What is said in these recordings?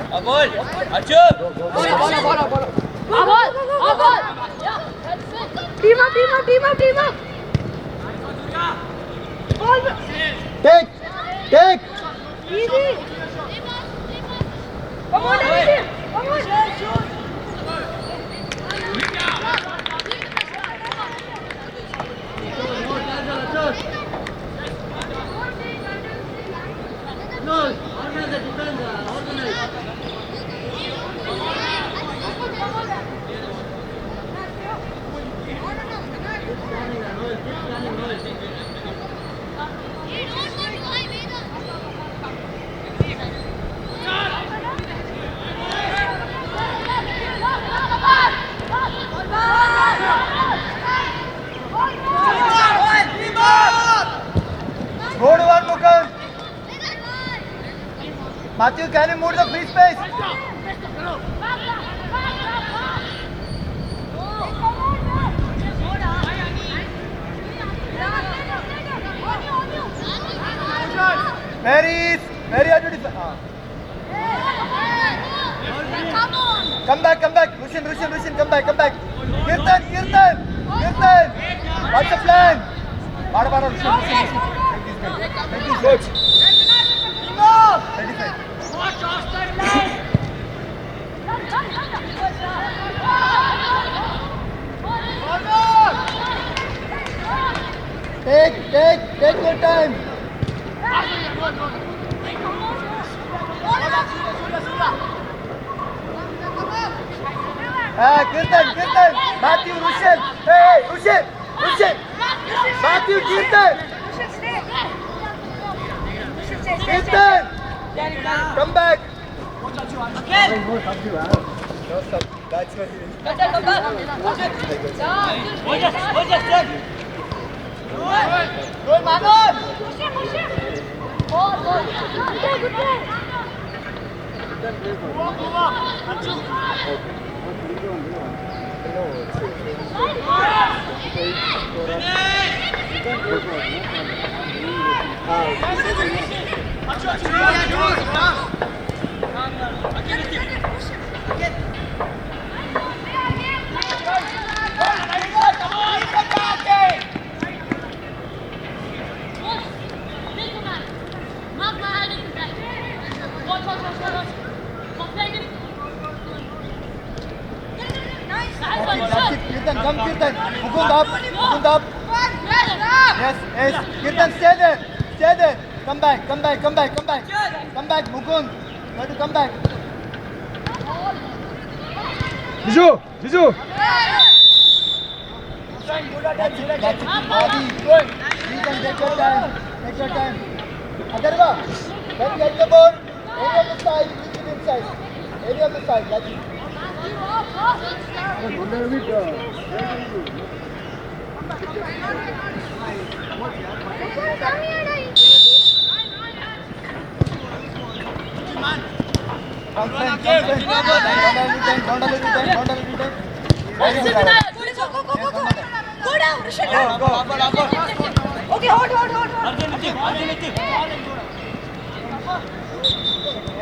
Abol, Arjun. Abol. Team up. Take. Easy. Come on, David. Come on. Good one, Mukund. Matthew, can you move the free space? Very hard to defend. Come back. Rushin, come back. Kirtan. What's the plan? Bada, Rushin. Take these guys. Ready, sir. Take your time. Kirtan. Matthew, Rushin. Hey, Rushin. Matthew, Kirtan. Come back. That's what it is. Good, Manon. Good play. Kirtan. Mukund up. Yes. Kirtan, stay there. Come back. Come back, Mukund. Try to come back. Jiju. That's it. Adi, good. You can take your time. Atharva, when you get the ball, area of the side, keep it inside. Area of the side, that's it. Okay, hold.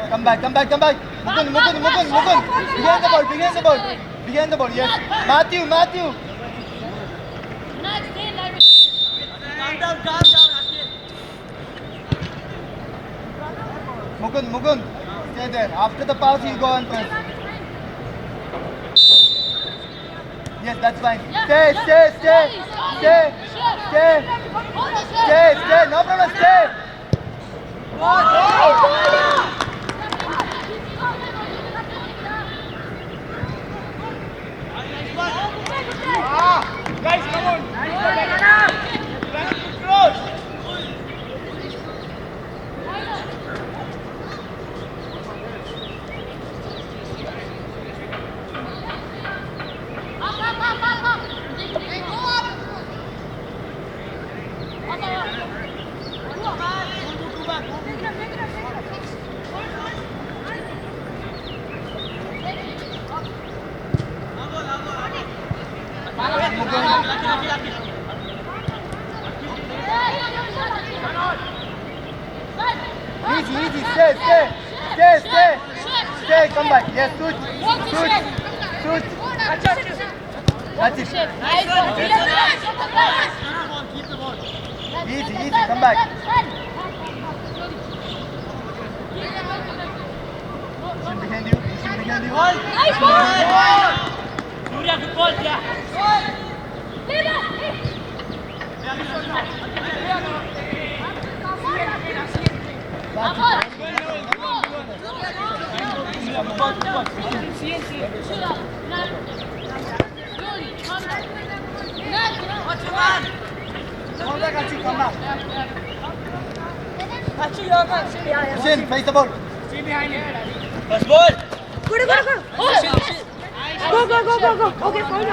Come back. Mukund. Behind the ball, yes. Matthew. Mukund. Stay there. After the pass, you go and press. Yes, that's fine. Stay. No problem, stay. Guys, come on. Cross. Stay, come back. Yes, shoot. That's it. Easy, come back. Pushing behind you. Nice ball. Surya, good ball, yeah. Come back. Hussein, face the ball. First ball. Go. Okay, fall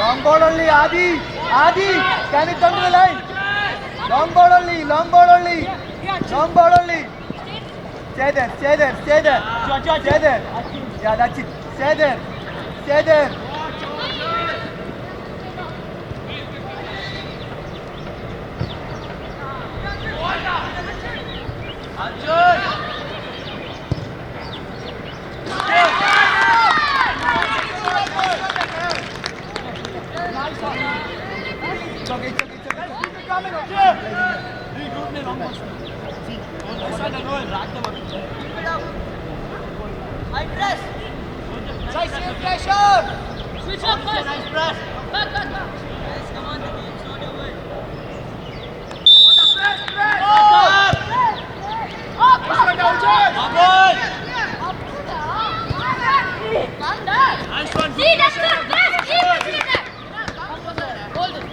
Long ball only, Adi, can you come to the line? Long ball only. Stay there. Yeah, that's it. Stay there. Switch up first. Nice press. Back. Come on, the game's on your way. Nice one. See, that's good. Best. Keep it there. Hold it.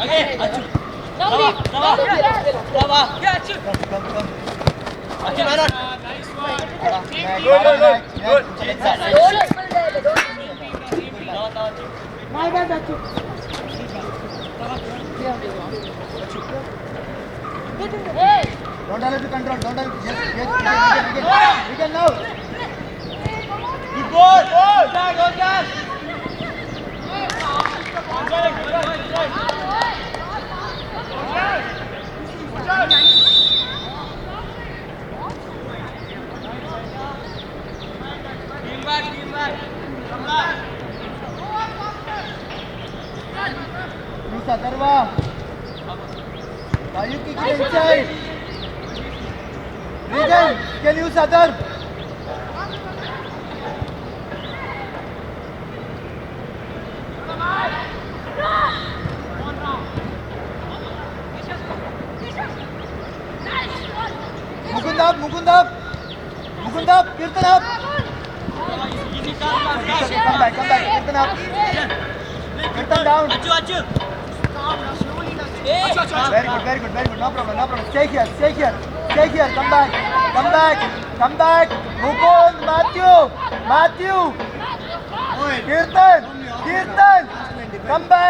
Okay, Achu. Lovely. Brava. Yeah, Achu. Come. Achu, why not? My bad, Achu. Hey. Don't allow to control. Yes. We can now. Good ball. Go, Gas. Team back. Come back. Musa, Darwa. Why you kick it inside? Regan, can you use Adar? Mukund up, Kirtan up. Okay, come back, Kirtan up. Kirtan down. Achu. Very good, no problem. Stay here, come back. Mukund, Matthew. Kirtan, come back.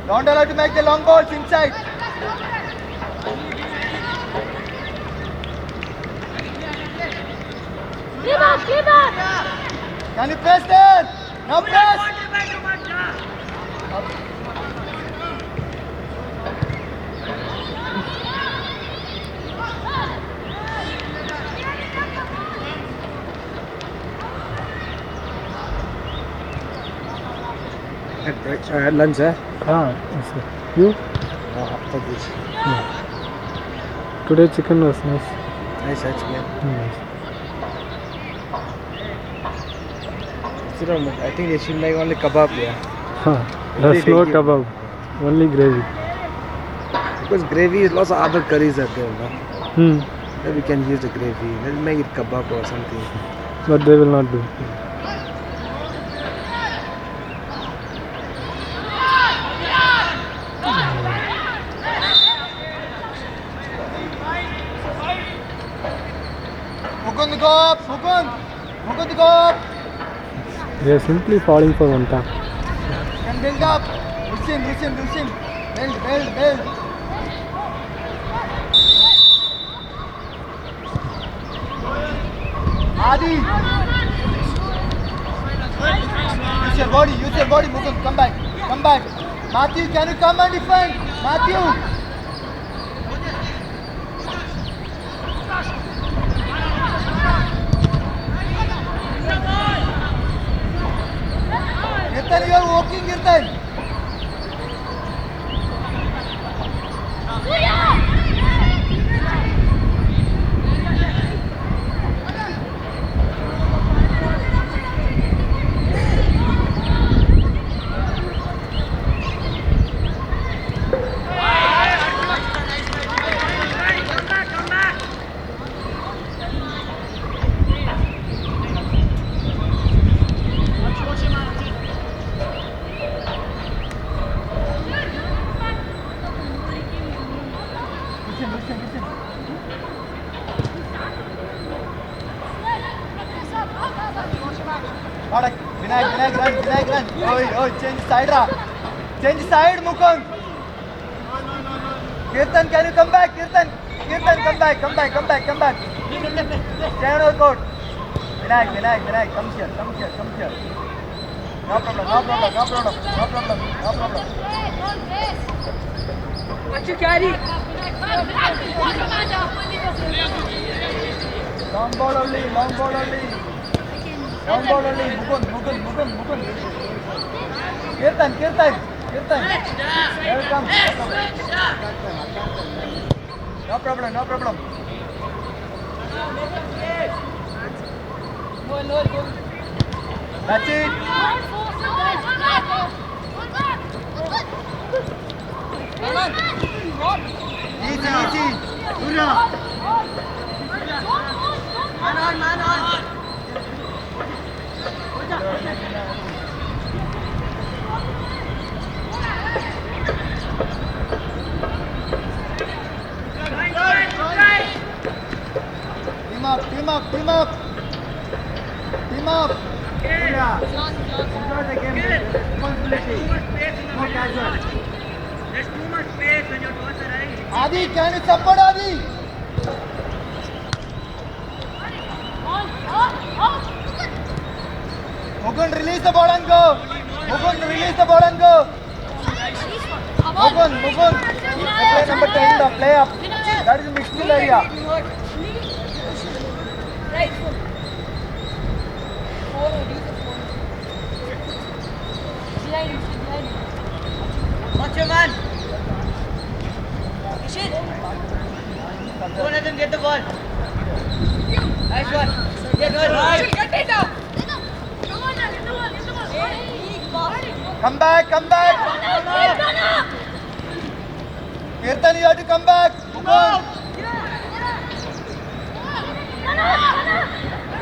Don't allow to make the long balls inside. Keep up. Can you press there? Now press. I had lunch, eh? Yes, sir. You? After this. Today chicken was nice. Nice, actually. I think they should make only kebab, yeah. That's no kebab, only gravy. Because gravy is lots of other curries are there, no? Then we can use the gravy. Let's make it kebab or something. But they will not do. Mukund go up. They are simply falling for one tap. Can build up. Rusin. Build. Adi. Use your body, Mukund. Come back. Matthew, can you come and defend? Matthew. Kirtan, you are walking, Kirtan. Listen. Vinayak, run. Oi, change side, Mukund. Kirtan, can you come back? Kirtan, come back. Stay on our court. Vinayak, come here. No problem. What you carry? Long ball only. Mukund. Kirtan. Here it comes. No problem. That's it. Easy. Surya. Man on. Team up. Surya. Enjoy the game. Responsibility. No casual. There's too much space when your toes are right. Adi, can you support Adi? Mukund, release the ball and go. Mukund. Play number 10, the play up. That is midfield area. Right. Behind him. Watch your man. Ishit. Don't let them get the ball. Nice one. Get good. Get it down. Come back. Kirtan, you have to come back. Mukund.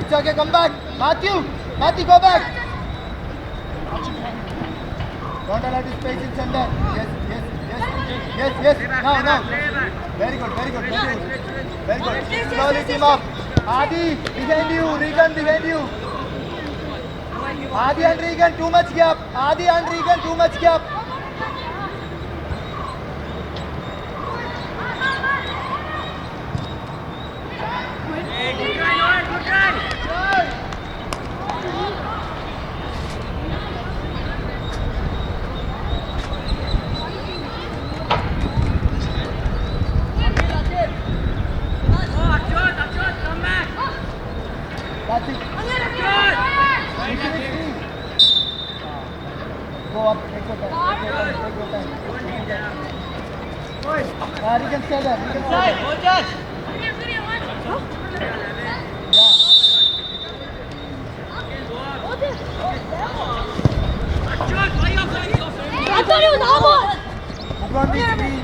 It's okay, come back. Matthew, go back. Don't allow this space in center. Yes. Now. Very good. Slowly team up. Adi, behind you. Regan, behind you. Adi and Regan, too much gap. Good try. Come back. That's it. Go up, take your time. Regan, stay there. Hold on. I thought it was almost. Mukund is free.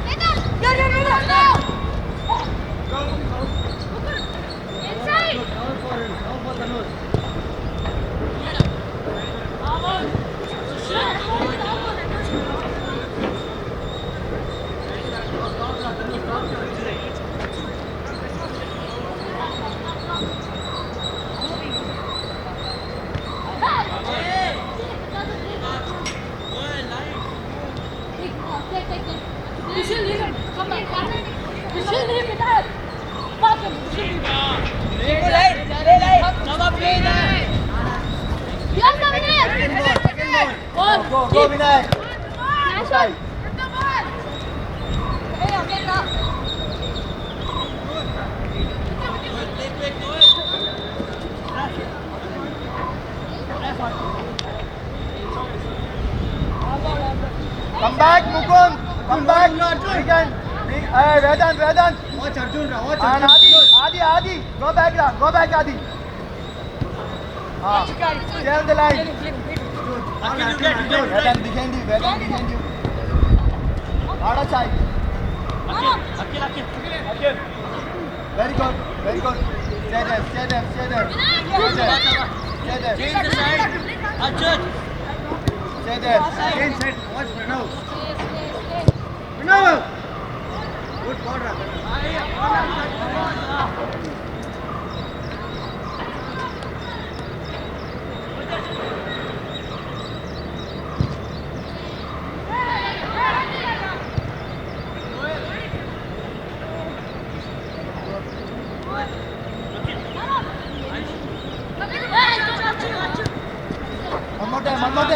Go, Vinay. Inside. Come back, Mukund. Come back. Vedan. Watch Arjun, watch And Adi. Go back, Adi. Stay on the line. Vedan behind you. Hard side. Very good. Stay there. Change the side. Arjun. Stay there. Change side. Watch Pranav. Pranav. Good ball,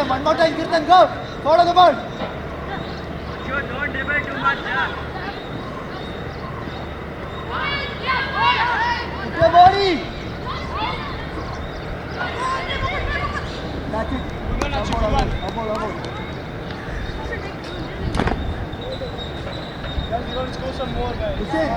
One more time, Kirtan, go. Follow the ball. Sure, don't debate too much. Put your body. That's it. Above. We're going to score some more, guys. Listen.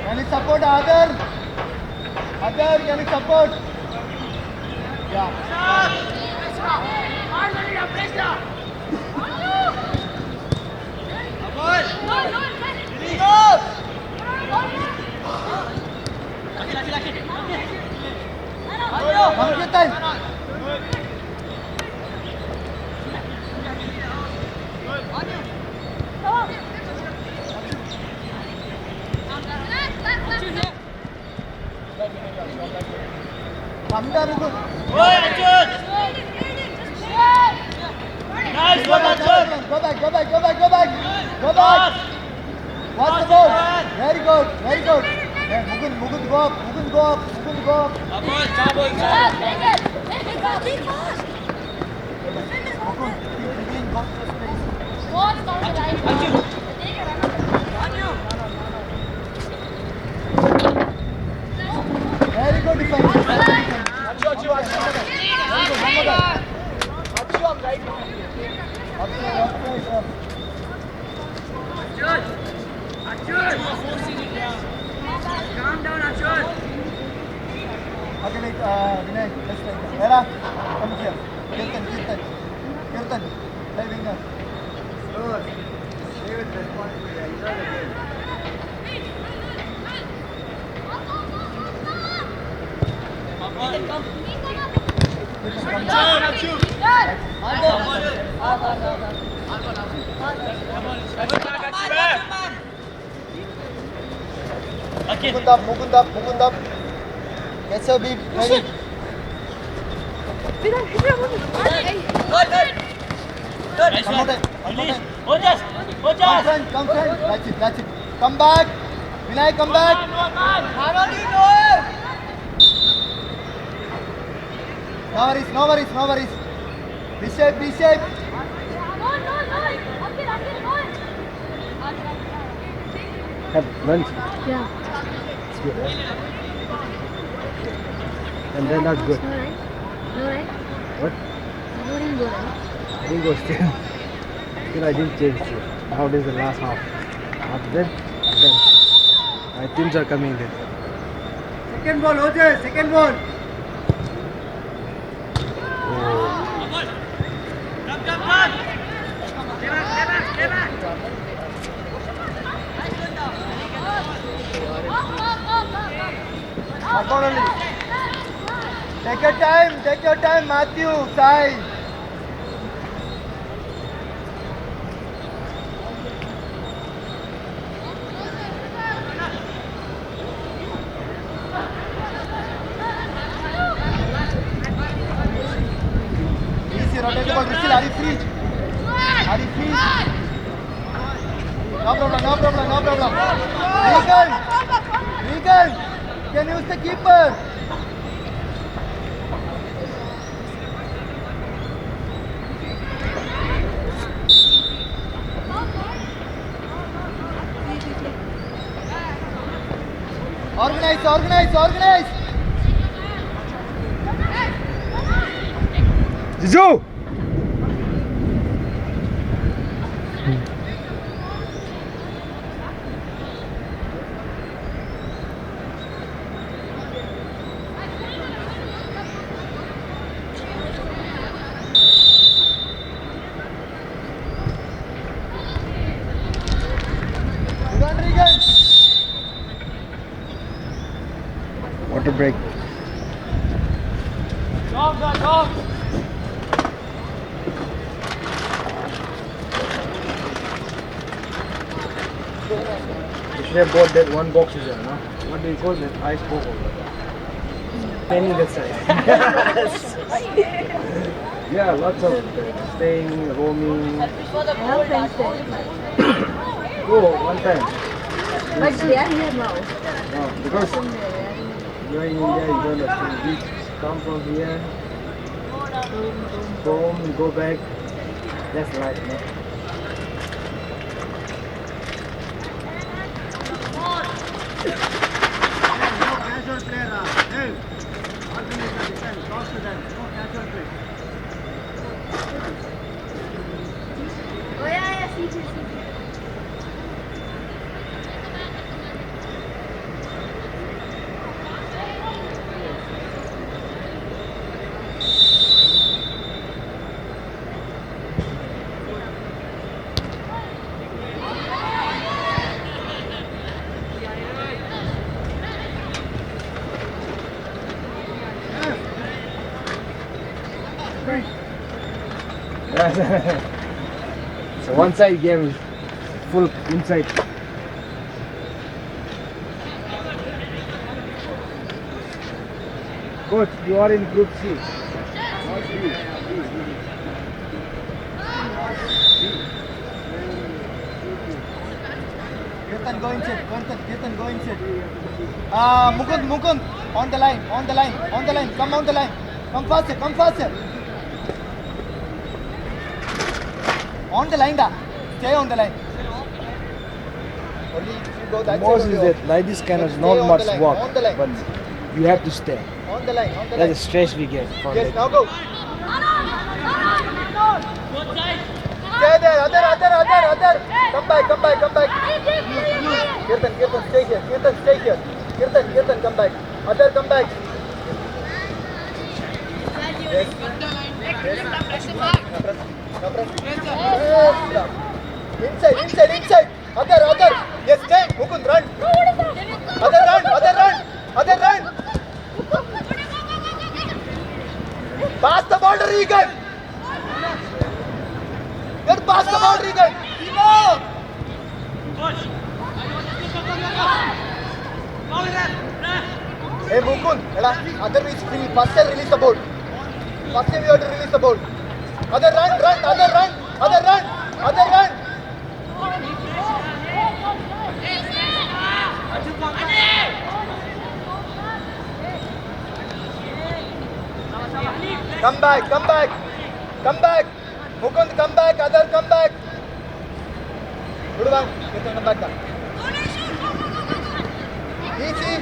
Can you support other? Can you support? Yeah. Come Kirtan. Come down, Mukund. Arjun. Nice one, Arjun. Go back. Watch the ball. Very good. Yeah, Mukund go up. Mukund, keep between, go to the space. Very good defense. Arjun, One more time. Arjun. Calm down, Arjun. Okay, Vinay, just like that. Vera, come here. Kirtan. Play winger. Good. David responsibility. Enjoy the game. Mukund up. Get your beat ready. Nice One more one. time. Ojas. Come friend. That's it. Come back. Vinay, come back. No worries. Be safe. Have lunch. Yeah. It's good, right? And they're not good. No, right? What? No, didn't go, right? I didn't go still. Still, I didn't change it. Now it is the last half. After that, then my teams are coming then. Second ball, Ojas. Second ball. Oh. Stay back. Hardball only. Take your time, Matthew, Sai. Easy, rotate the ball. Still, are you free? Are you free? No problem. Regan, can use the keeper. Organize. Zizou! Regan. Water break. You should have bought that one box is there, no? What do you call that? Ice box. Penny that size. Yeah, lots of staying, roaming. Go one time. But they are here now. No, because you're in India, you don't have to beach. Come from here, home, go back. That's life, no? Casual player, hey. Organize the defense, talk to them. No casual play. Oh yeah, see. So one side game is full inside. Coach, you are in group C. Not B. Kirtan, go inside. Kirtan, go inside. Mukund, on the line. Come on the line. Come faster. On the line, da. Stay on the line. Only if you go that Most side is only. that like this kind of Stay not on much the line, work, on the line. but you have to stay. On the line. That's the stress we get from Yes, it. now go. Stay there, other. Come back. Kirtan, stay here. Kirtan, come back. Other, come back. Yes. Now press. Inside. Other. Yes, stay. Mukund, run. Other, run. Pass the ball to Regan. Get past the ball, Regan. Hey Mukund, other is free. First release the ball. First we have to release the ball. Other run. Come back. Mukund, come back. Other, come back. Good one. Come back. Easy.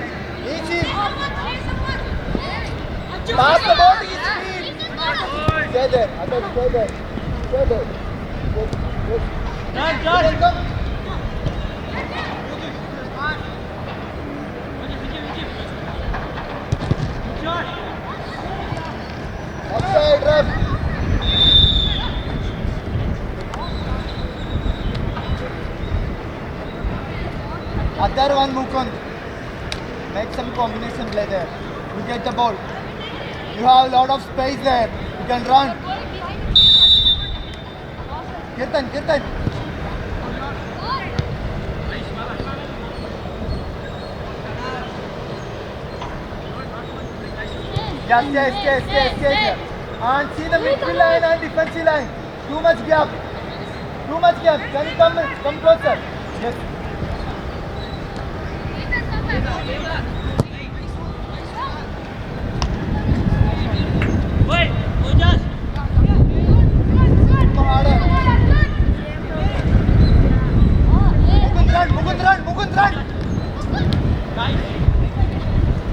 Pass the ball to his feet. Stay there. Other, stay there. Good. Come. Offside, ref. Other one, Mukund. Make some combination play there. You get the ball. You have a lot of space there. You can run. Kirtan. Yeah, stay here. And see the midfield line and defensive line. Too much gap. Can you come closer? Yes. Wait, Ojas. Come harder.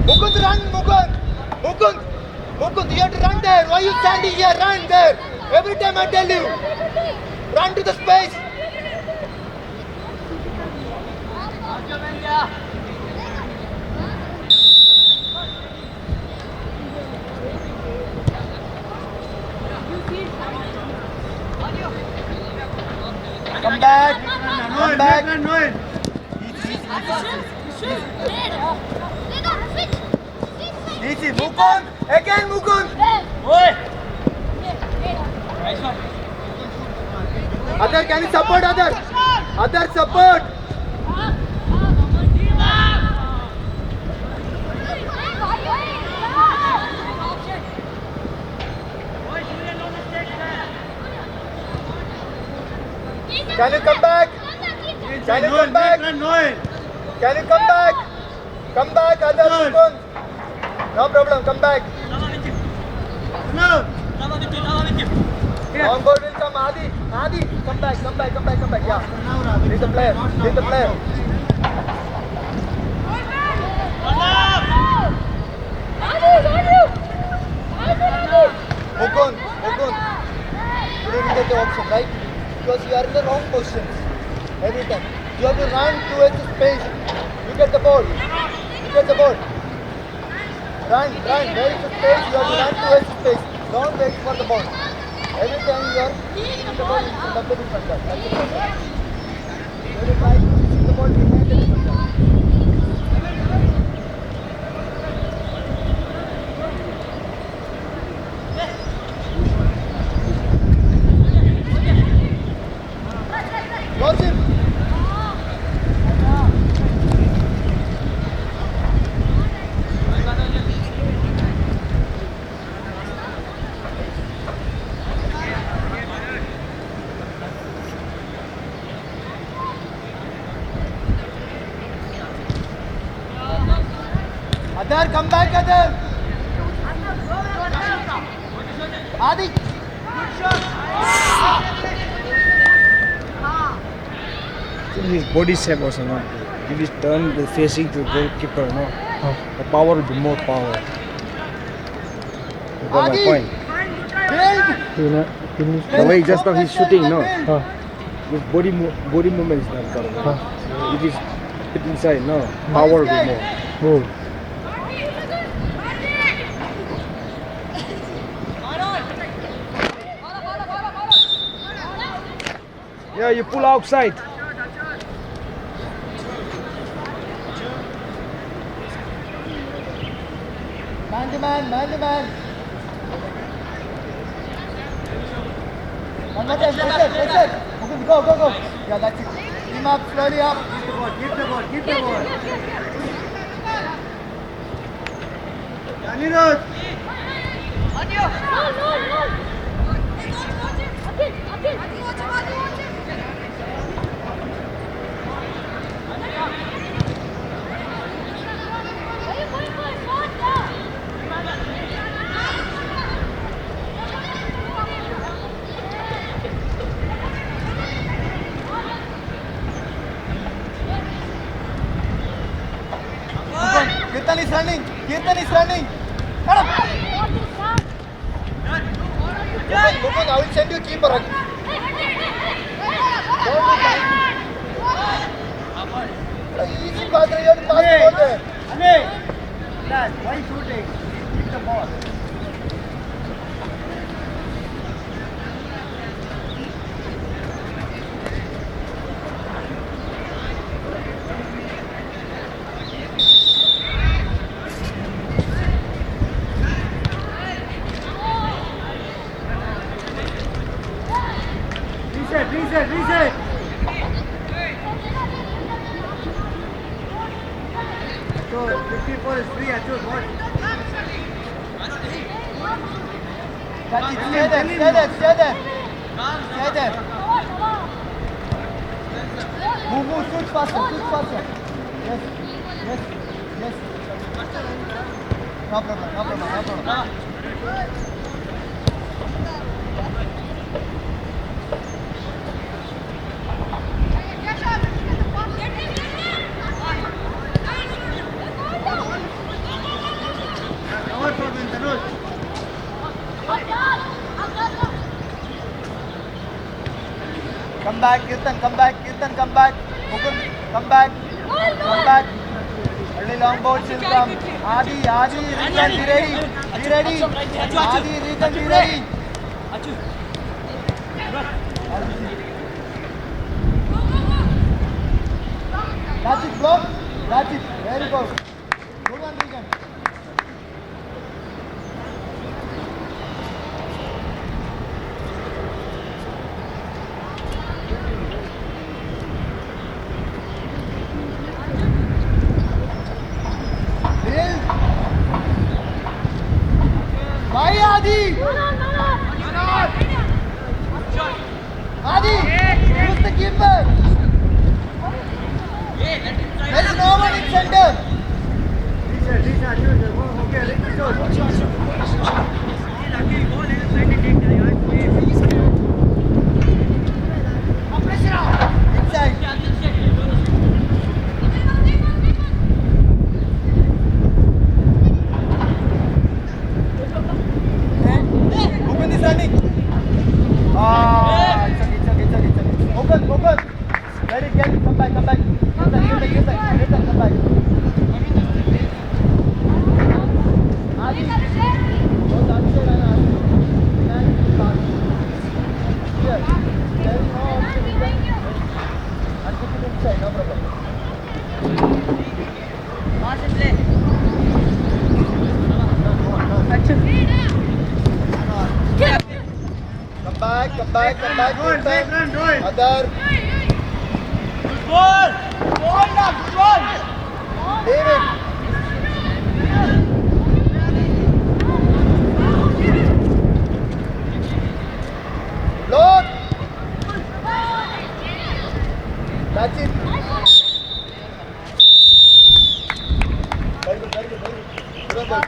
Mukund run. Mukund, you have to run there. Why are you standing here? Run there. Every time I tell you. Run to the space. Come back. Easy. Mukund. Again Mukund. Oi. Nice one. Other, can you support other? Other support. Can you come back? Can you come back? Come back, other Mukund. No problem, come back. On board will come, Adi, come back, yeah. He's the player. Mukund, you didn't get the option, right? Because you are in the wrong position every time. You have to run towards the space. You get the ball. Run. Where is the space? You have to run towards the space. Don't wait for the ball. Every time you are in the ball, it's the defender. That's the problem. When you try to see the ball behind the defender. Watch him. Adar, come back, Adar. Adi. His body shape also, no? If he's turned facing to the goalkeeper, no? The power will be more power. You got my Adi. point. The way just now he's shooting, no? His body movement is not correct. If he's put inside, no? Power will be more. Yeah, you pull outside. Man to man. One more time, that's it. Okay, go. Yeah, that's it. Team up, slowly up. Keep the ball. Danilo. Kirtan is running. Come on. Mukund, I will send you keeper. Don't be easy pass, you have to pass the ball there. Dad, why shooting? Hit the ball. ball is free, Achoo, ball. That's it, stay there, stay there, stay there. Stay there. Move, switch faster, switch faster. Yes, yes, yes. No problem, no problem, no problem. Come back, Kirtan, come back, Kirtan, come back. Mukund, come back, come back. Early long ball still come. Adi, Regan, be ready, be ready. Adi, Regan, be ready. That's it, block. That's it. Very good. Good one, Regan. Why Adi? Adi, who's the keeper? There is no one in center. Inside. Open is running. It's okay. Open. Get it. Come back. Get that, come back. Adi. Both outside and Adi. And back. Here. There is no option. And put it inside, no problem. Pass and play. Come back. Other. Good ball now, good ball. David. Load. That's it. Very good. Good one.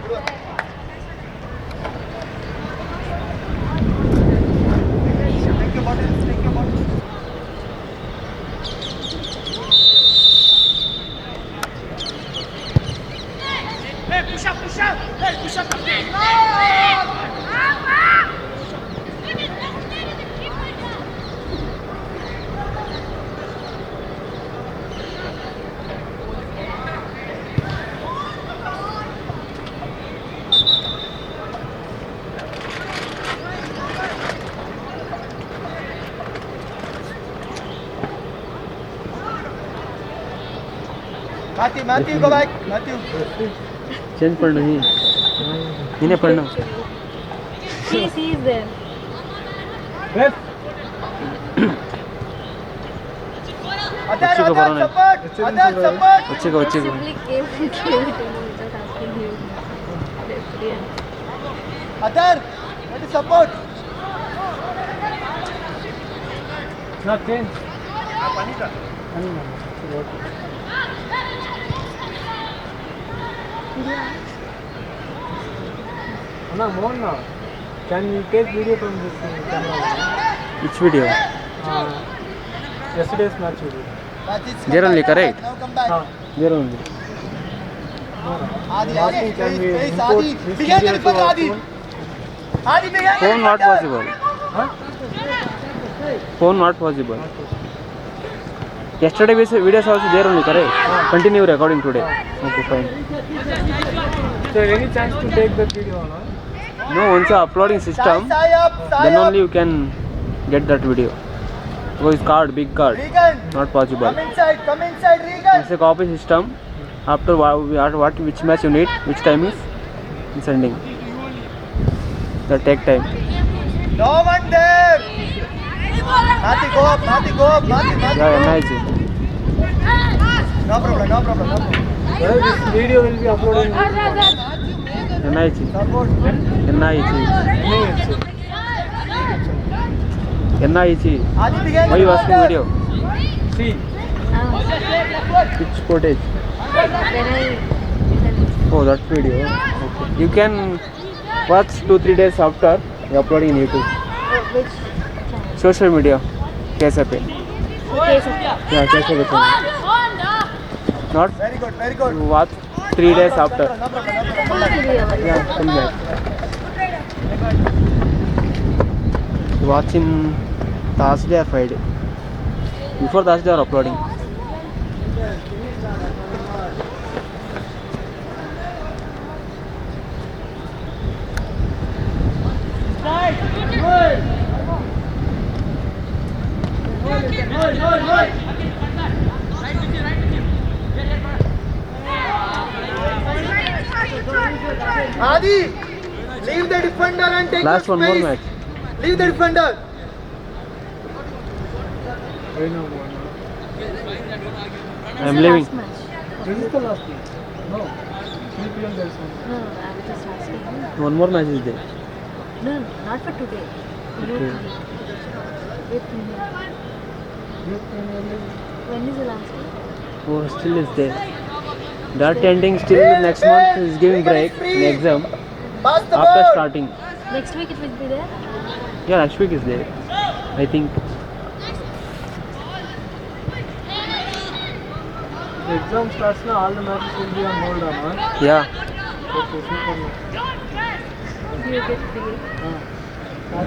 Take your bottle. Hey, push up. Hey, push up. Matthew, go back. Matthew. Change पढ़ना ही इन्हें पढ़ना He is there. Other को पढ़ो नहीं। support. अच्छे को Simply came and came without asking him. Referee. Other, that is support. not change Anna, more now. Can you take video from this camera? Which video? Yesterday's match video. There only, correct? Now come back. There only. Adi, Can we please, import Adi. this Behind video the to ripper, our Adi. phone? Adi, behind the Phone not ripper. possible. Huh? Phone not possible. Yesterday videos also there only, correct? Continue recording today. Okay, fine. Is there any chance to take that video or not? No, once uploading system, Sai up, then only you can get that video. Because it's card, big card, Regan, not possible. come inside, Regan. It's a copy system. After which match you need, which time is sending. That take time. No one there. Mati, go up. Yeah, nice. No problem, no problem, no problem. Where this video will be uploaded in NIC. Support. NIC. NIC. Aditi again. Why you asking video? See, Which footage? When I Oh, that video. Okay. You can watch 2-3 days after you uploading in YouTube. which channel? Social media. KSAP. Okay, so Yeah, KSAP channel. Not Very good, very good. you watch 3 days after. No problem, no problem. Come back. Yeah, come back. You watch in Thursday or Friday. Before Thursday are uploading. Adi, leave the defender and take Last your one more space. match. Leave the defender. I know one. I am leaving. last match. This is the last game. No. 3 p.m. there is one. No, I was just asking. One more match is there. No, not for today. Okay. With Premier. When is the last day? Oh, still is there. That ending still next month is giving break in exam Pass the after ball. starting. Next week it will be there. Yeah, next week is there. I think. The exam starts now, all the matches will be on hold, huh? Yeah. Okay, super. Do you get free?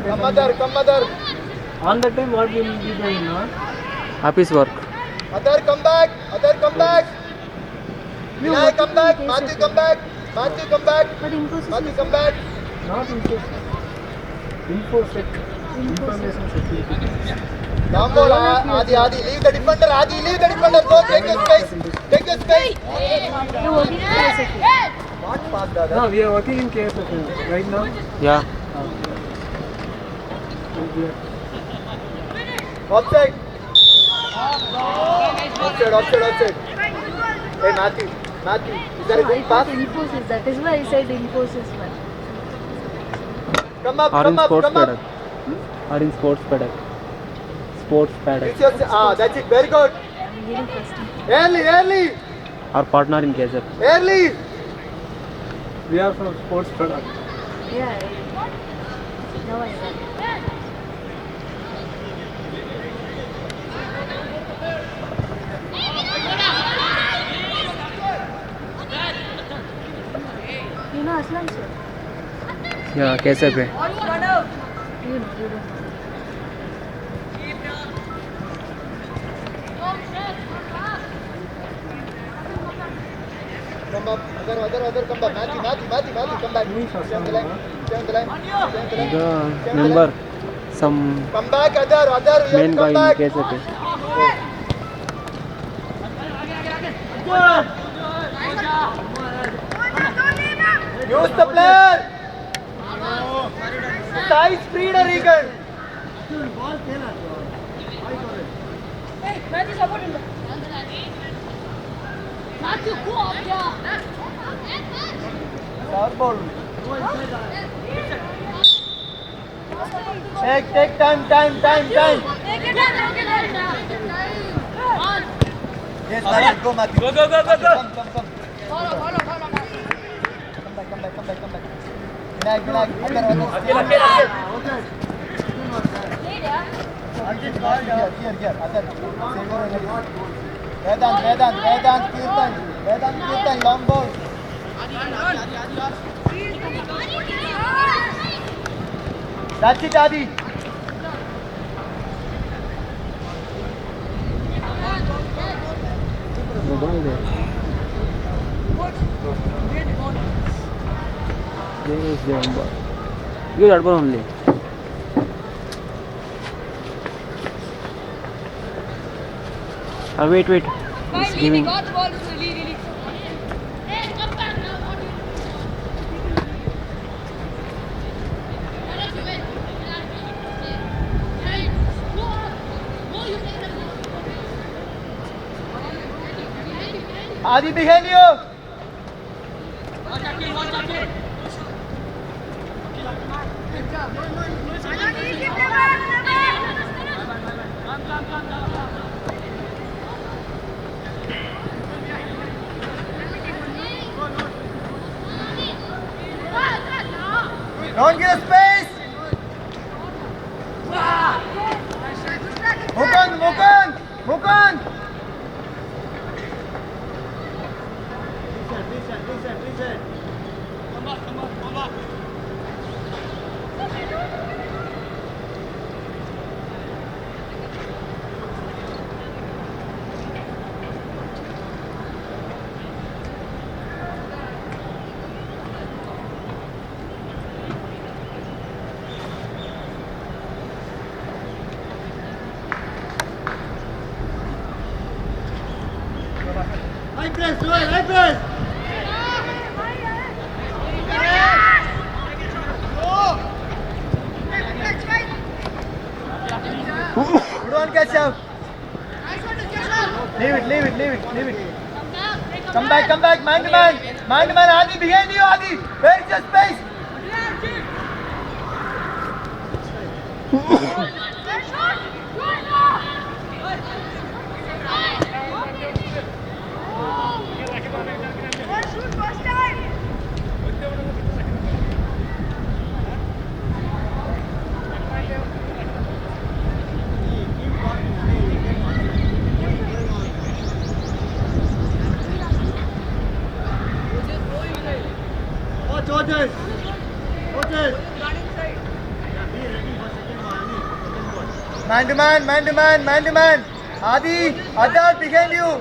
Come mother, come mother. On the time, what will be doing, no? Office work. Other come back. Other come back. No, Vinay what come is back. in Matthew case come back. Matthew come back. But Infosys Matthew is come back. Not InfoSec. Information security. Down ball. Adi, leave the defender. Adi, leave the defender. Go take your space. Take your space. you're working in KSFE. What pass, brother? No, we are working in KSF right now. Yeah. Offside. Offside. Hey, Matthew. Matthew, is that a No, I good thought pass? Infosys. That is why I said Infosys one. Come up, Or in come up, sports come up. paddock. Or in sports paddock. Sports paddock. It's your, that's it. Very good. I'm getting first. Early. Or partner in KSAP. Early. We are from sports product. Yeah. Now I got it. You know Aslam sir? Yeah, KSAP. You know, you don't know. Come up. Other, come back. Matthew, come back. Stay on the line. Stay on the line. The member, some Come back, other. You main have to guy come in back. KSAP. Use the player. Size Frieda Regan. Short ball. Take time. Yes, Matthew, go Matthew. Go. Come. Come back. Vinay, Here, other. Vedant, Kirtan, long ball. That's it, Adi. Mobile there. There is the number. You that one only. Wait. He's giving. Adi behind you. Don't give space. Mukund. Reset. Come back. High press, Joel, high press. Good one, catch up. Leave it. Come back, man to man, Adi, behind you, Adi. Where is your space? Watches. Man to man. Adi, Adar behind you.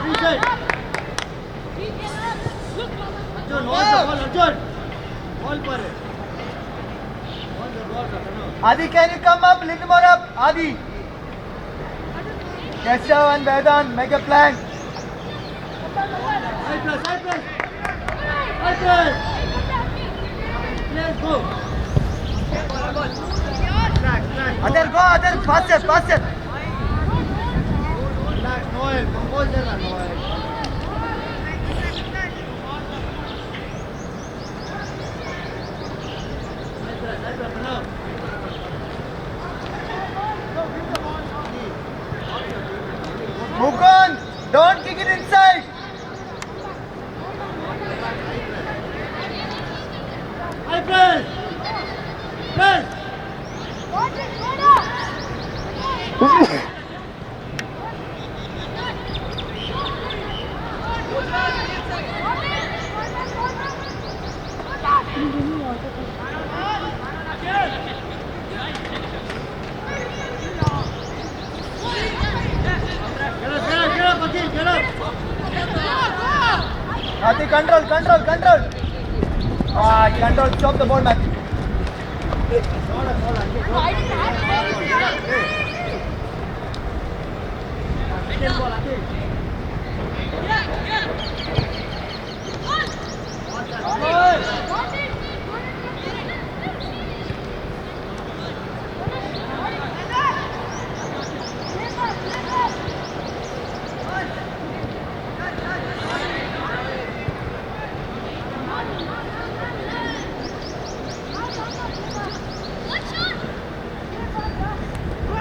Reset. Arjun. Ball पर है. Adi, can you come up? Little more up. Adi. Keshav and Vedant, make a plan. High press. Let's go. Other, faster. Relax, Noel. Compose there, Noel. Mukund, don't kick it inside. High press. Get up. Adi, control. Control, stop the ball, Matthew.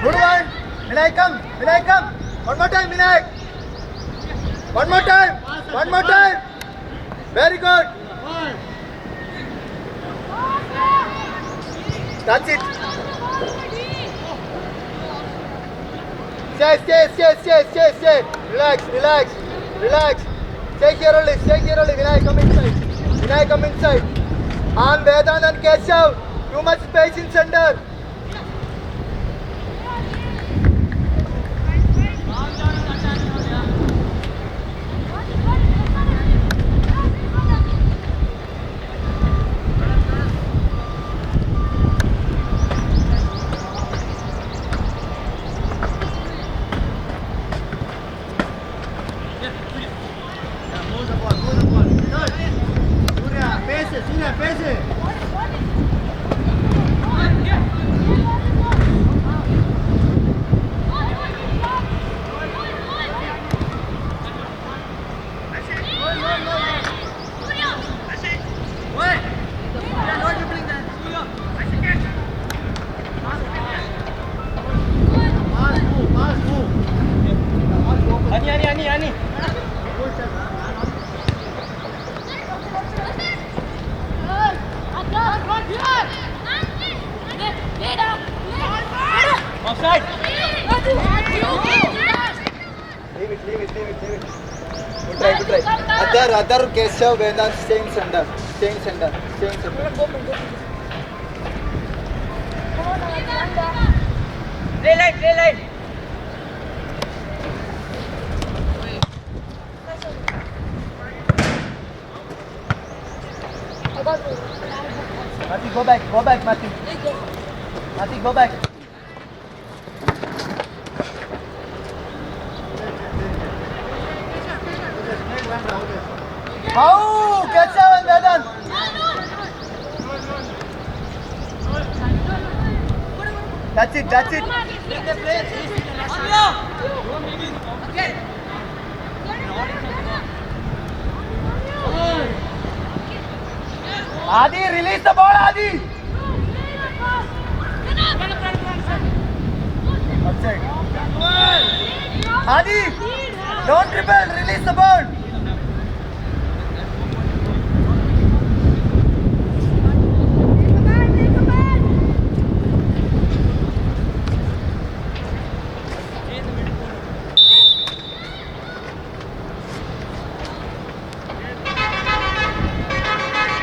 Good one. Vinayak, come. One more time, Vinayak. One more time. Very good. That's it. Stay. Relax. Stay here only. Vinayak, come inside. I'm Vedant and Keshav. Too much space in center. Move the ball. Good. Surya. Ani. Offside. Leave it. Good try. Other Keshav, Vedant, staying center. Play line. Mati, go back, Mati. Mati, go back. How? Keshav and Vedant. That's it. Adi, release the ball, Adi. Outside. Adi, don't dribble, release the ball.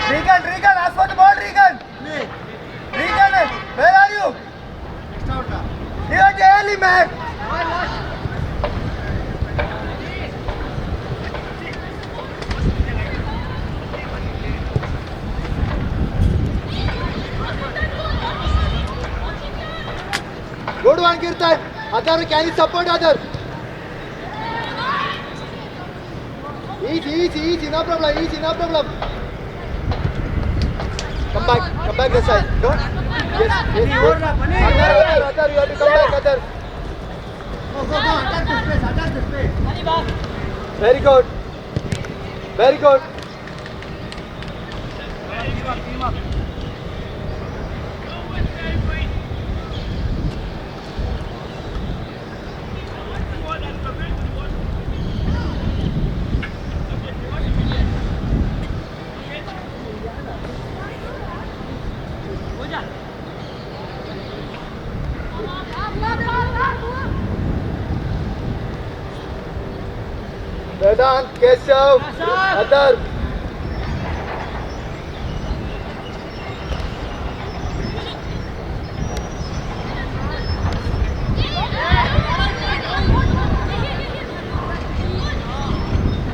Regan, ask for the ball, Regan. Regan, where are you? You are the early man. Good one, Kirtan. Other, can you support other? Easy, no problem. Come back this side. Don't. Yes. Other, you have to come back, other. Go, attack the space. Very good. Team up. Vedant, Keshav, Adar.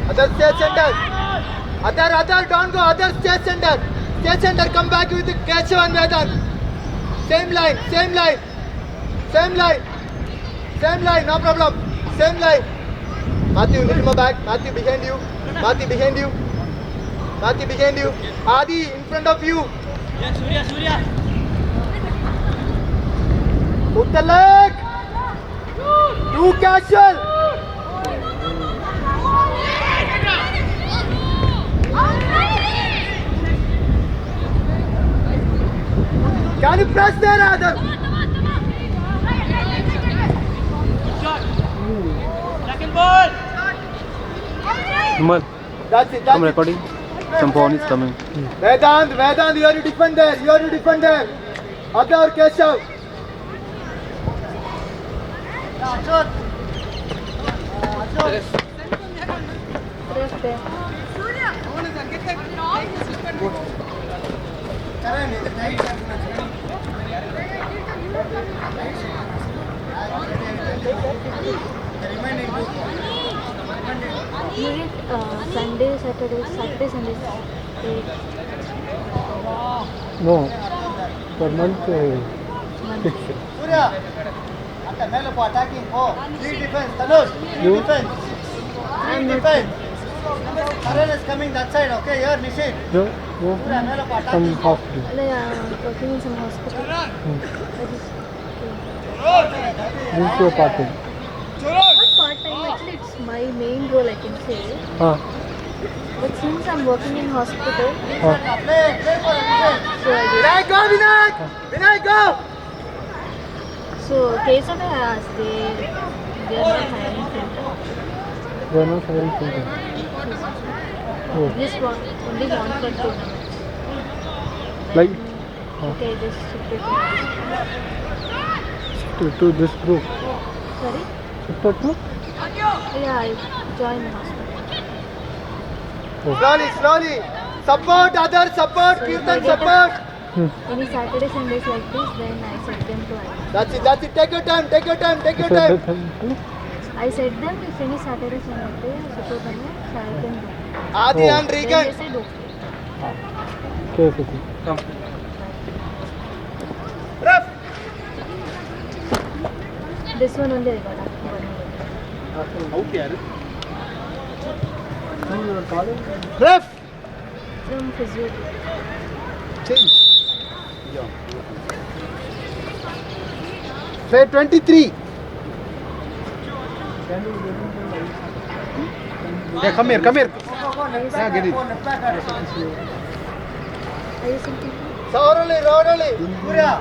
Adar, stay center. Adar, don't go. Adar, stay center. Come back with Keshav and Vedant. Same line. No problem. Same line. Matthew, little more back. Matthew behind you. Adi in front of you. Yeah, Surya. Put the leg. Too casual. Can you press there, Adam? Second ball. Numan, That's it. I'm recording. Some phone is coming. Vedant, you are to defend there. Adar, Keshav. Sunday, Saturday, Sunday. No, per month 6. Surya. Attacking. Lead defense. Tanush, lead defense. Karan is coming that side. Okay, here, Nishin. No, some hospital. Working in some hospital. This is your part-time. Not part-time, actually it's my main role, I can say. But since I'm working in hospital, Play for him. so I Vinayak, go, Vinayak! Vinayak, go! so KSF I asked, they are not hiring center. They are not having children. Oh. Just only one for tournament. Like Okay, just shifted to this group. Sorry? Shifted to? Yeah, I joined the hospital. Slowly. Support, others, support. So if I Kirtan, get support. any Saturday, Sundays like this, then I set them to IIT. That's it. Take your time. I said them if any Saturday, Sunday, support them, so I can do. Adi Oh. and Then they Regan. said okay. Okay. Come. Ref. This one only I got after 1 year. Ref. From physiotherapy. Change. Play 23. Yeah, come here. Yeah, get it. Are you thinking? Roorally. Surya.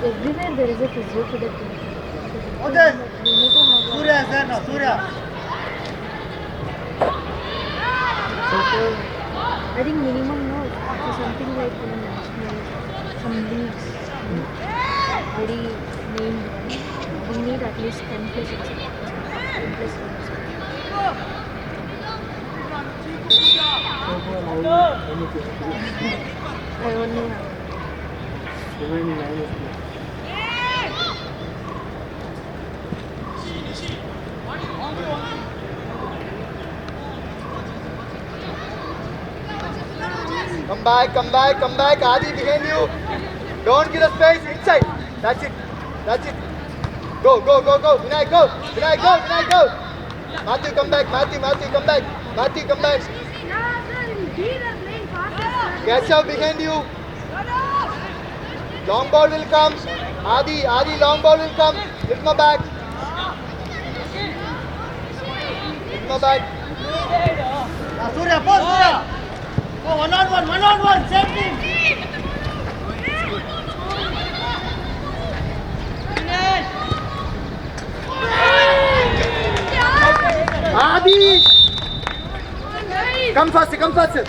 Everywhere there is a physiotherapy. Okay. We need to have Surya, sir, no, Surya. I think minimum no, so something like national, some leagues, very named one. We need at least 10 plus 10 plus 1. I only have. Come back. Adi behind you. Don't give a space inside. That's it. Go. Vinayak, go. Matthew, come back. Matthew, come back. Catch up behind you. Long ball will come. Adi, long ball will come. Lift my back. Surya, boss, Surya. Go one on one. Same team. Adi! Come faster. Come faster!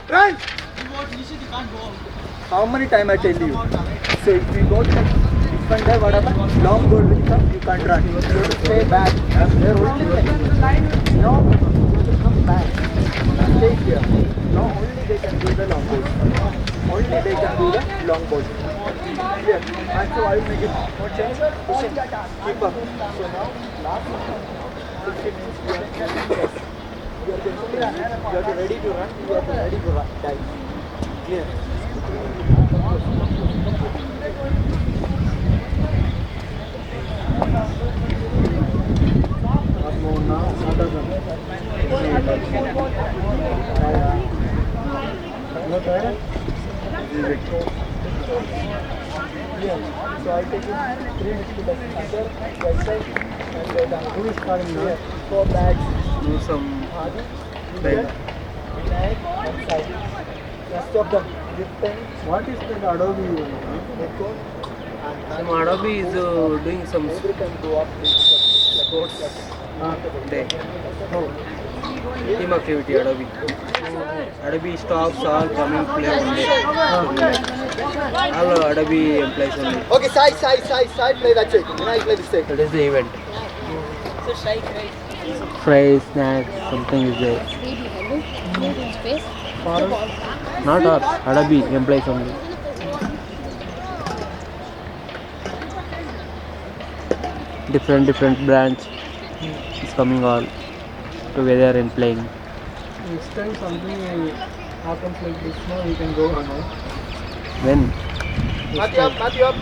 Run! How many times I tell you? So if you go to defender, what happens? Long goal will come, you can't run. You have to stay back. They're only playing. No, you have to come back. Stay here. No, only they can do the long ball. Here. And so I will make it more change. Push it. Keep up. So now, last 15 minutes, you are going to you are ready to run, dive. Clear. So I take it 3 minutes to the center, right side, and go down. Who is calling now? 4 bags. Do some Adi, bend. Vinayak, one side. Rest of them, lifting, What is that Adobe? let go. Some Adobe is doing some Every time go up, sports day. Team activity Adobe. Adobe stops all coming play only. All Adobe employees only. Okay, side, play that side. Vinayak, play this side. That is the event. Fries, snacks, something is there. Not all, Adobe employees only. Different branch is coming all together and playing. Next time something happens like this, now you can go on. When? Matthew up.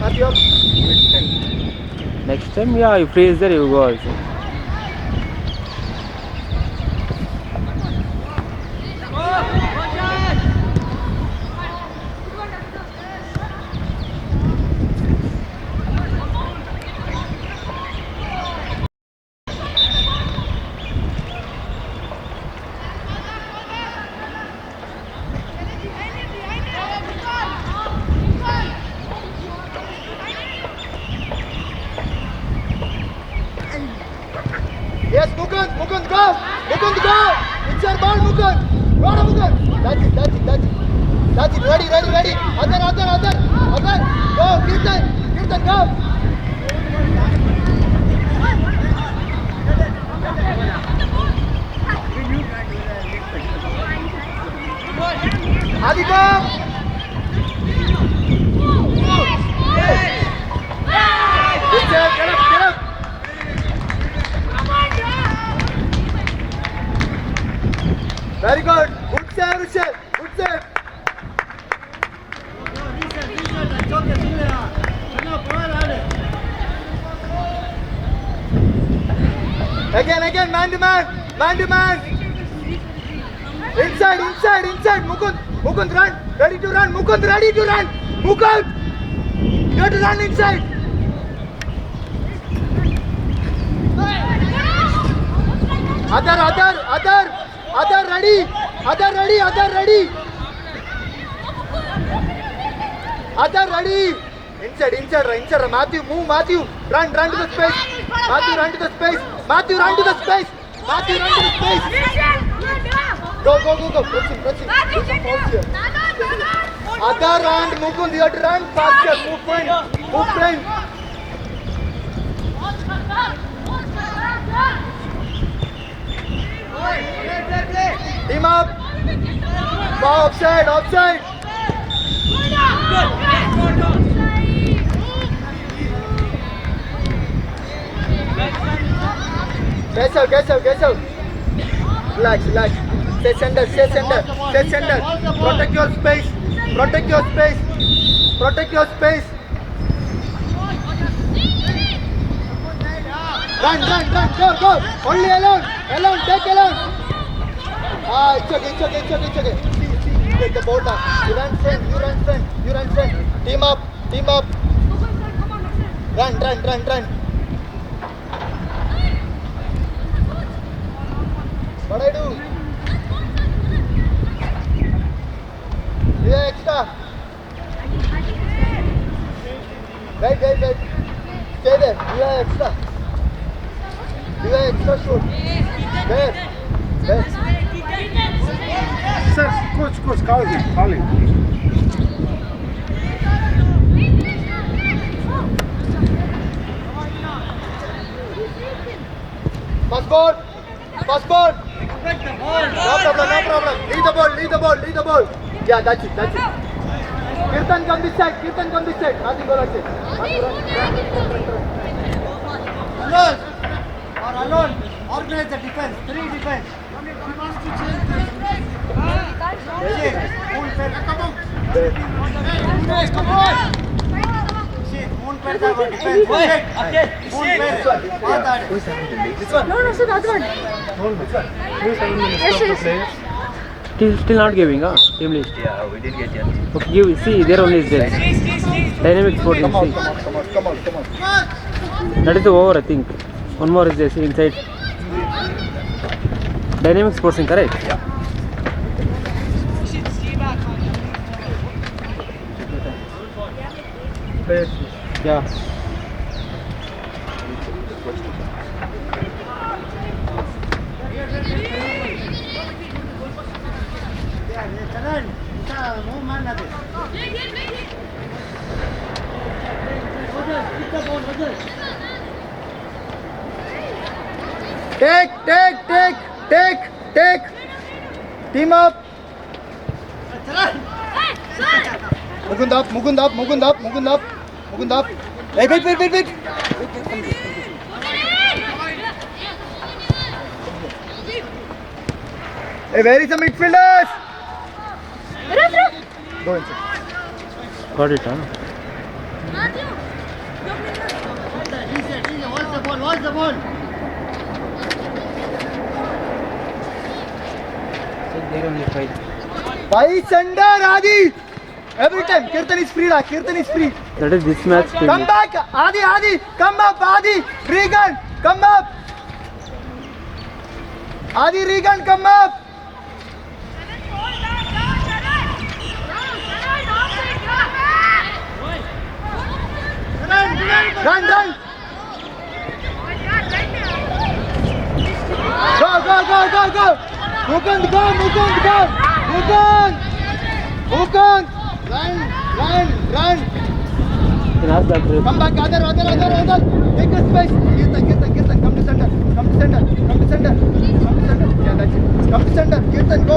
Next time, yeah, if free is there, you go also. Mukund, go! It's your ball, Mukund. Go to Mukund. That's it. Ready. Other. Go, Kirtan, go. Adi, go. Get up. Very good. Good save, Ruchel. Good save. Again, man to man. Inside. Mukund, run. Ready to run. Mukund. You have to run inside. Other, ready. Other ready. Inside. Matthew, move. Run to the space. Matthew, run to the space. Go. Press him. Do some fouls here. Other and Mukund, you have to run faster. Move fine. Team up. Offside. Guess out. Relax. Stay center. Protect your space. Run, go. Only alone. Take alone. It's okay. See, take the ball down. You run front. Team up. Run. What do I do? Yeah, extra. Wait. Stay there. You have extra shoot. There. Sir, coach, call him. Pass ball. No problem. Lead the ball. Yeah, that's it. Kirtan, come this side. Nothing go like this. Alone. Organize the defense. 3 defense. Come on. No, sir, that one. Yes. Still not giving, team list. Yeah, we didn't get yet. Okay, see, there only is there. Dynamic Sports, Come on. see. That is the over, I think. One more is there, see, inside. Dynamic Sports, correct? Yeah. Yeah. Take. Team up. Mukund up. Hey, wait. Hey, where is the midfielders? Go inside. Got it, huh? Watch the ball. There only 5. Fight under, Adi. Every time, Kirtan is free. That is this match team. Come back, Adi. Come up, Adi. Regan, come up. Adi, Regan, come up. Run. Go. Mukund, go! Mukund, go! Mukund! Mukund! Run! You can ask that trip. Come back, other. Take a space. Kirtan, come to center. Yeah, that's it. Come to center. Kirtan, go.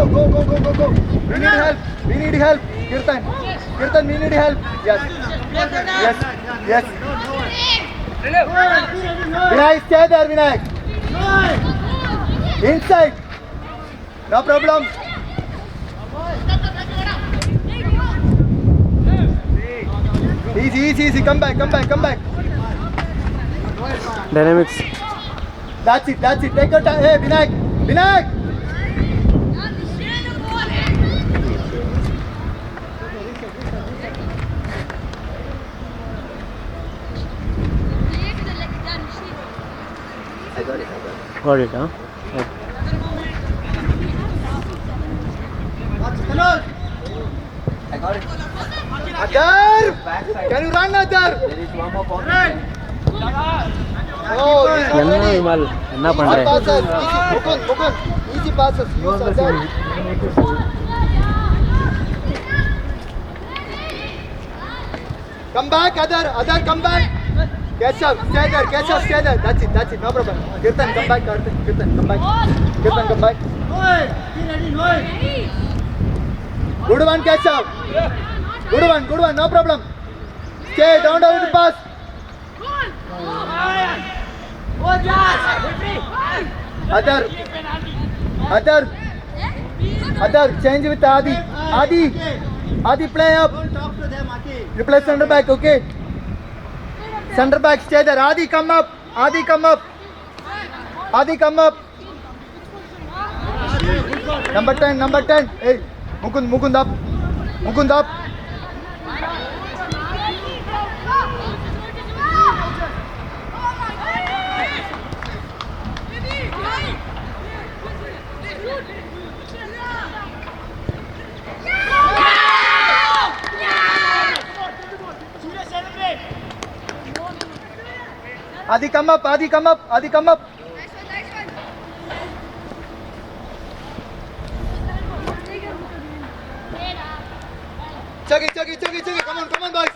We need help. Kirtan, we need help. Yes. Vinayak, stay there, Vinayak. Inside. No problem. Easy. Come back. Dynamics. That's it. Take your time. Hey, Vinayak. Got it, huh? I got it. Adar! Can you run, Adar? There is one more pocket. Oh, easy. என்ன விமல் என்ன All பண்ற passes. Easy. Mukund. Easy passes. Use Adar. Come back, Adar, come back. Keshav, stay there. That's it. No problem. Kirtan, come back. Kirtan, come back. Good one, Keshav. Good one. No problem. Stay. Don't have to pass. Adar, change with Adi, play up. You play center back, okay? Center back, stay there. Adi, come up. Number 10. Hey, Mukund up. Adi, come up. Chuggy. Come on, boys.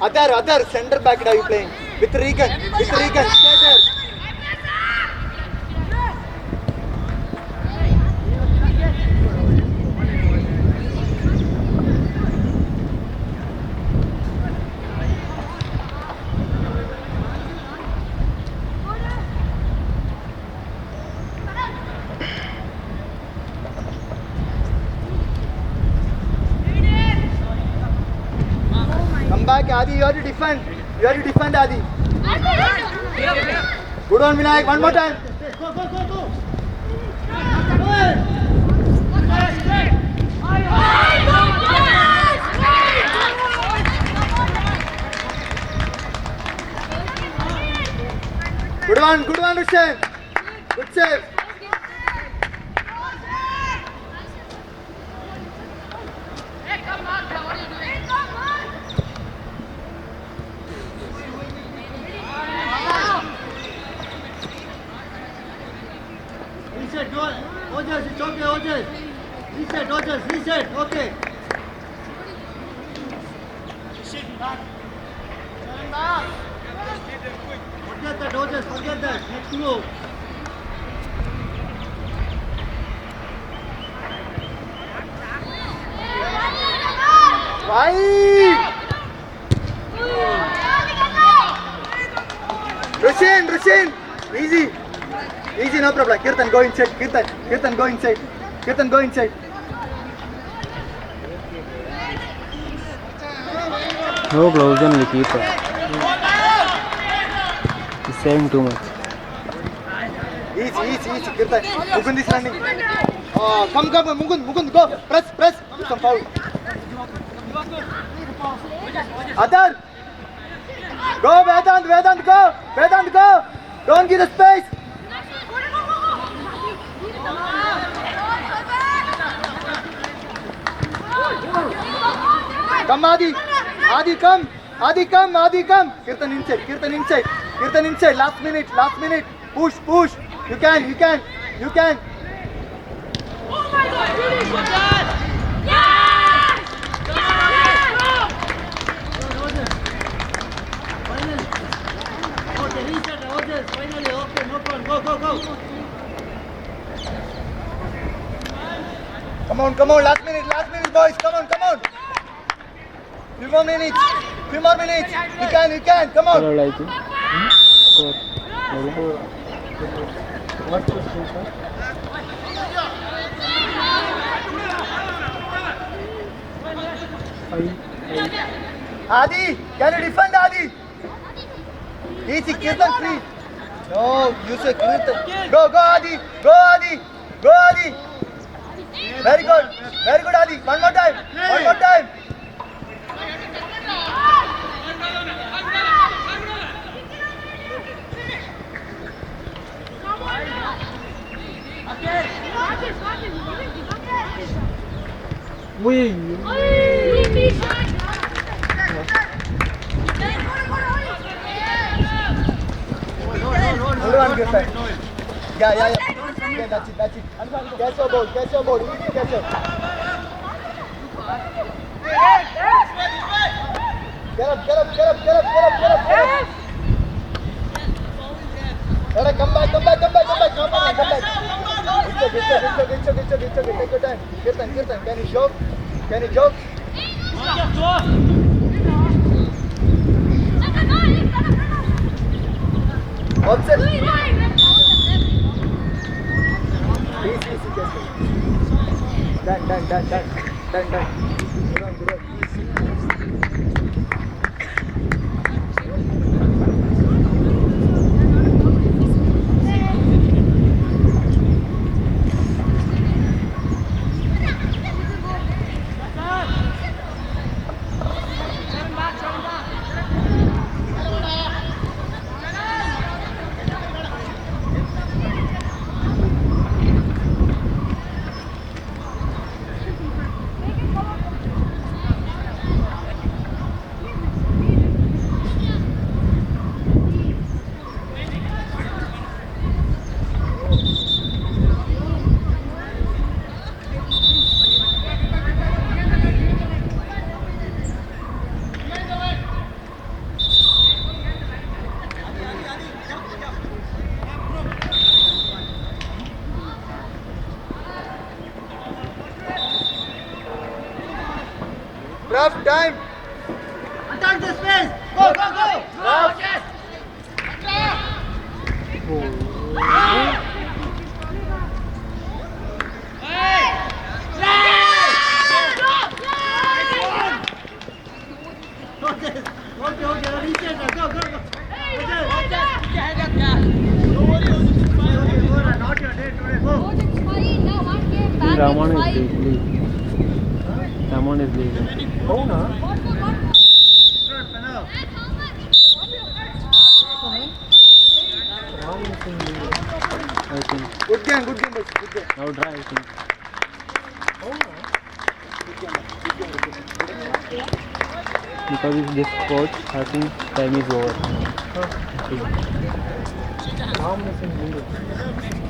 Adar, center back are you playing? With Regan, stay there. Come back, Adi. You have to defend, Adi. Good one, Vinayak. One more time. Go. Good one, Rushen. Good save. Reset, Rogers, it's okay, Rogers. Reset, okay. Forget that, Rogers, next move. Why? Rushen, easy, no problem. Kirtan, go inside. Kirtan, go inside. No gloves on the keeper. He's saving too much. Easy, Kirtan. Mukund is running. Oh, come, Mukund, go. Press. Some foul. Adar. Go, Vedant, go. Don't give the space. Come, Adi, come. Kirtan inside. Last minute. Push. You can. You can. Finally, okay, no problem. Go. Come on, last minute, boys, come on. Few more minutes. You can, come on. Hello, like Score. Hello. What's the score? Adi, can you defend Adi? Easy, Kirtan, please. No, you say Kirtan. Go, Adi. Very good, Adi. One more time. Wait. Hold on, Kirtan. Yeah. Okay, that's it. Catch your ball. Easy catch up. Get up. Alright, come back. Come back. It's okay. Take your time. Kirtan, can you joke? Offset. Easy, catch up. Done. Good on. Rough time. Attack the space. Go. Rough. Yes. Okay. Reset. Go. Not your day today. Go. Ramon is leaving. Ramon is leaving. Oh, no. I think. Good game, boys. Good game. Now try, I think. Because if this coach, I think time is over. Ramon is leading.